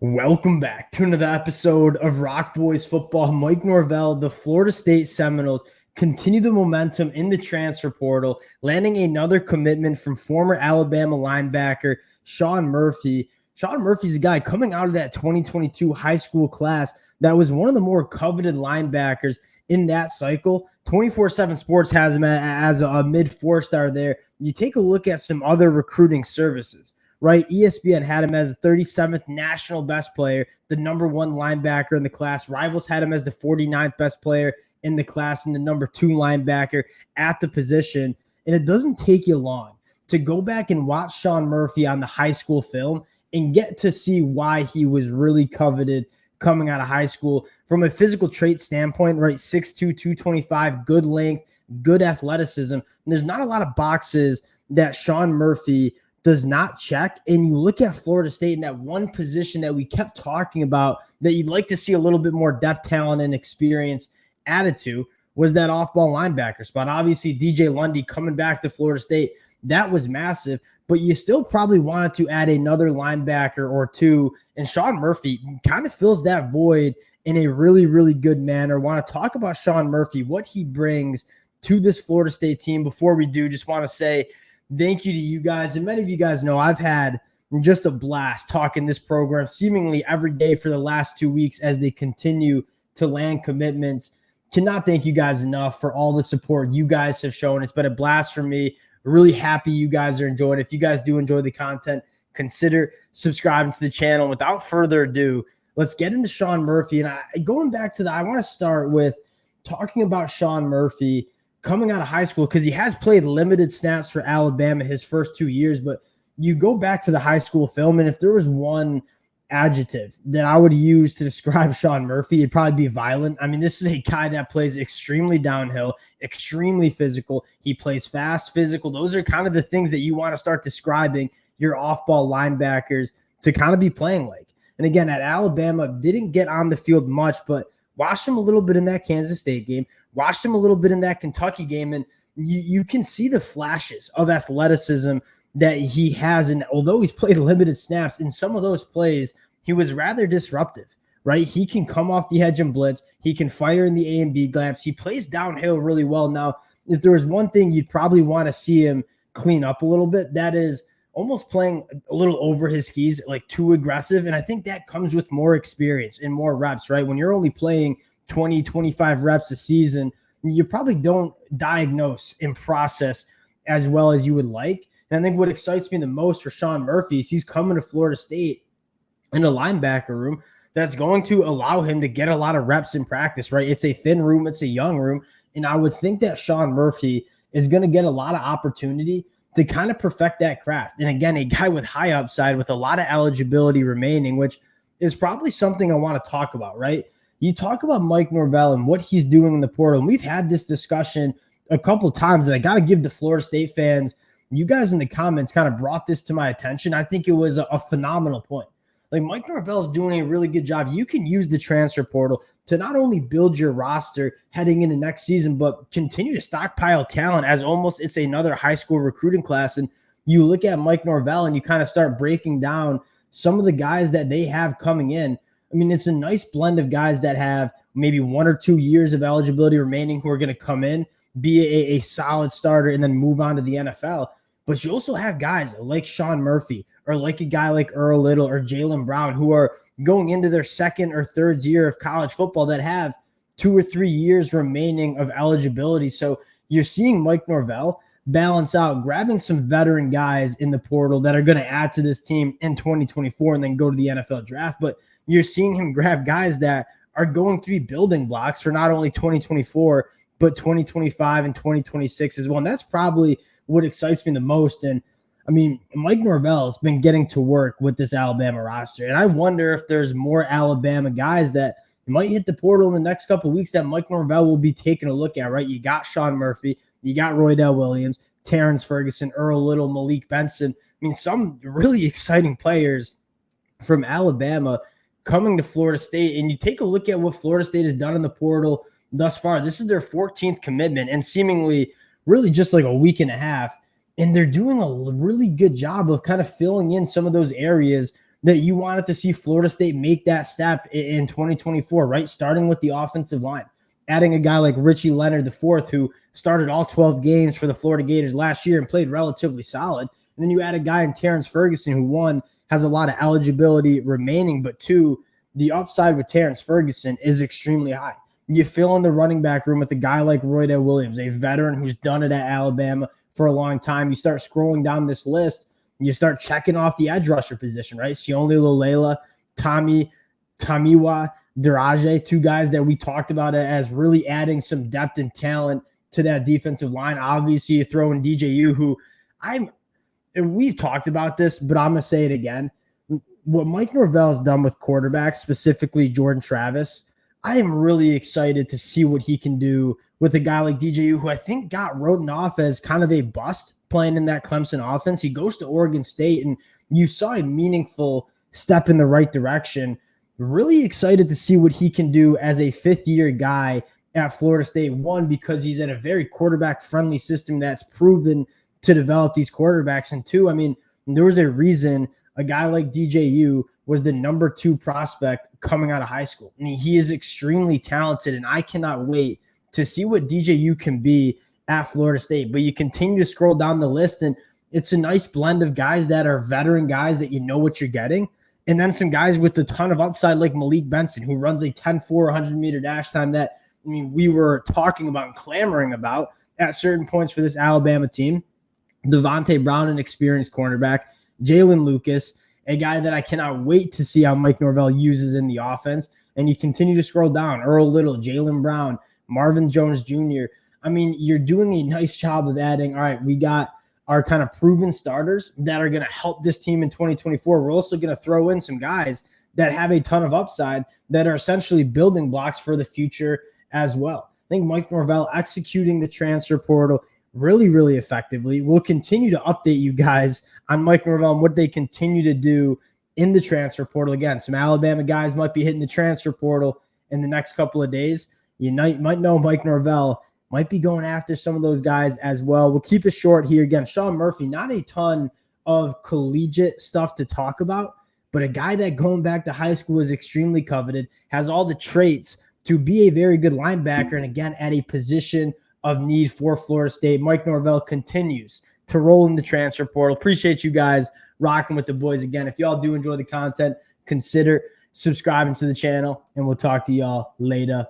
Welcome back to another episode of Rock Boys Football. Mike Norvell, the Florida State Seminoles, continue the momentum in the transfer portal, landing another commitment from former Alabama linebacker Shawn Murphy. Shawn Murphy's a guy coming out of that 2022 high school class that was one of the more coveted linebackers in that cycle. 24/7 Sports has him as a mid four-star there. You take a look at some other recruiting services, right? ESPN had him as the 37th national best player, the number one linebacker in the class. Rivals had him as the 49th best player in the class and the number two linebacker at the position. And it doesn't take you long to go back and watch Shawn Murphy on the high school film and get to see why he was really coveted coming out of high school. From a physical trait standpoint, right? 6'2", 225, good length, good athleticism. And there's not a lot of boxes that Shawn Murphy does not check. And you look at Florida State in that one position that we kept talking about that you'd like to see a little bit more depth, talent, and experience added to was that off-ball linebacker spot. Obviously, DJ Lundy coming back to Florida State, that was massive, but you still probably wanted to add another linebacker or two, and Shawn Murphy kind of fills that void in a really, really good manner. Want to talk about Shawn Murphy, what he brings to this Florida State team. Before we do, just want to say thank you to you guys. And many of you guys know I've had just a blast talking this program seemingly every day for the last 2 weeks as they continue to land commitments. Cannot thank you guys enough for all the support you guys have shown. It's been a blast for me. Really happy you guys are enjoying it. If you guys do enjoy the content, consider subscribing to the channel. And without further ado, let's get into Shawn Murphy. And going back to I want to start with talking about Shawn Murphy coming out of high school, because he has played limited snaps for Alabama his first 2 years, but you go back to the high school film, and if there was one adjective that I would use to describe Shawn Murphy, it'd probably be violent. I mean, this is a guy that plays extremely downhill, extremely physical. He plays fast, physical. Those are kind of the things that you want to start describing your off-ball linebackers to kind of be playing like. And again, at Alabama, didn't get on the field much, but watched him a little bit in that Kansas State game, watched him a little bit in that Kentucky game, and you can see the flashes of athleticism that he has. And although he's played limited snaps, in some of those plays, he was rather disruptive, right? He can come off the edge and blitz. He can fire in the A and B gaps. He plays downhill really well. Now, if there was one thing you'd probably want to see him clean up a little bit, that is almost playing a little over his skis, like too aggressive. And I think that comes with more experience and more reps, right? When you're only playing 20, 25 reps a season, you probably don't diagnose and process as well as you would like. And I think what excites me the most for Shawn Murphy is he's coming to Florida State in a linebacker room that's going to allow him to get a lot of reps in practice, right? It's a thin room. It's a young room. And I would think that Shawn Murphy is going to get a lot of opportunity to kind of perfect that craft. And again, a guy with high upside with a lot of eligibility remaining, which is probably something I want to talk about, right? You talk about Mike Norvell and what he's doing in the portal. And we've had this discussion a couple of times, and I got to give the Florida State fans, you guys in the comments kind of brought this to my attention. I think it was a phenomenal point. Like, Mike Norvell is doing a really good job. You can use the transfer portal to not only build your roster heading into next season, but continue to stockpile talent as almost it's another high school recruiting class. And you look at Mike Norvell and you kind of start breaking down some of the guys that they have coming in. I mean, it's a nice blend of guys that have maybe 1 or 2 years of eligibility remaining who are going to come in, be a solid starter, and then move on to the NFL. But you also have guys like Shawn Murphy or like a guy like Earl Little or Jaylen Brown who are going into their second or third year of college football that have 2 or 3 years remaining of eligibility. So you're seeing Mike Norvell balance out, grabbing some veteran guys in the portal that are going to add to this team in 2024 and then go to the NFL draft. But you're seeing him grab guys that are going to be building blocks for not only 2024, but 2025 and 2026 as well. And that's probably what excites me the most. And I mean, Mike Norvell has been getting to work with this Alabama roster. And I wonder if there's more Alabama guys that might hit the portal in the next couple of weeks that Mike Norvell will be taking a look at, right? You got Shawn Murphy, you got Roydell Williams, Terrence Ferguson, Earl Little, Malik Benson. I mean, some really exciting players from Alabama coming to Florida State. And you take a look at what Florida State has done in the portal thus far. This is their 14th commitment and seemingly really just like a week and a half. And they're doing a really good job of kind of filling in some of those areas that you wanted to see Florida State make that step in 2024, right? Starting with the offensive line, adding a guy like Richie Leonard IV, who started all 12 games for the Florida Gators last year and played relatively solid. And then you add a guy in Terrence Ferguson, who one, has a lot of eligibility remaining, but two, the upside with Terrence Ferguson is extremely high. You fill in the running back room with a guy like Roydell Williams, a veteran who's done it at Alabama for a long time. You start scrolling down this list, you start checking off the edge rusher position, right? Sione Lolela, Tamiwa Diraje, two guys that we talked about as really adding some depth and talent to that defensive line. Obviously, you throw in DJU, who we've talked about this, but I'm going to say it again. What Mike Norvell has done with quarterbacks, specifically Jordan Travis, I am really excited to see what he can do with a guy like DJU, who I think got written off as kind of a bust playing in that Clemson offense. He goes to Oregon State, and you saw a meaningful step in the right direction. Really excited to see what he can do as a fifth-year guy at Florida State. One, because he's in a very quarterback-friendly system that's proven to develop these quarterbacks. And two, I mean, there was a reason a guy like DJU was the number 2 prospect coming out of high school. I mean, he is extremely talented, and I cannot wait to see what DJU can be at Florida State. But you continue to scroll down the list, and it's a nice blend of guys that are veteran guys that you know what you're getting, and then some guys with a ton of upside like Malik Benson, who runs a 10-4 100-meter dash time that, I mean, we were talking about and clamoring about at certain points for this Alabama team. Devontae Brown, an experienced cornerback. Jalen Lucas, a guy that I cannot wait to see how Mike Norvell uses in the offense. And you continue to scroll down. Earl Little, Jalen Brown, Marvin Jones Jr. I mean, you're doing a nice job of adding, all right, we got our kind of proven starters that are going to help this team in 2024. We're also going to throw in some guys that have a ton of upside that are essentially building blocks for the future as well. I think Mike Norvell executing the transfer portal really, really effectively. We'll continue to update you guys on Mike Norvell and what they continue to do in the transfer portal. Again, some Alabama guys might be hitting the transfer portal in the next couple of days. You might know Mike Norvell might be going after some of those guys as well. We'll keep it short here. Again, Shawn Murphy, not a ton of collegiate stuff to talk about, but a guy that going back to high school is extremely coveted, has all the traits to be a very good linebacker, and again, at a position of need for Florida State. Mike Norvell continues to roll in the transfer portal. Appreciate you guys rocking with the boys. Again, if y'all do enjoy the content, consider subscribing to the channel, and we'll talk to y'all later.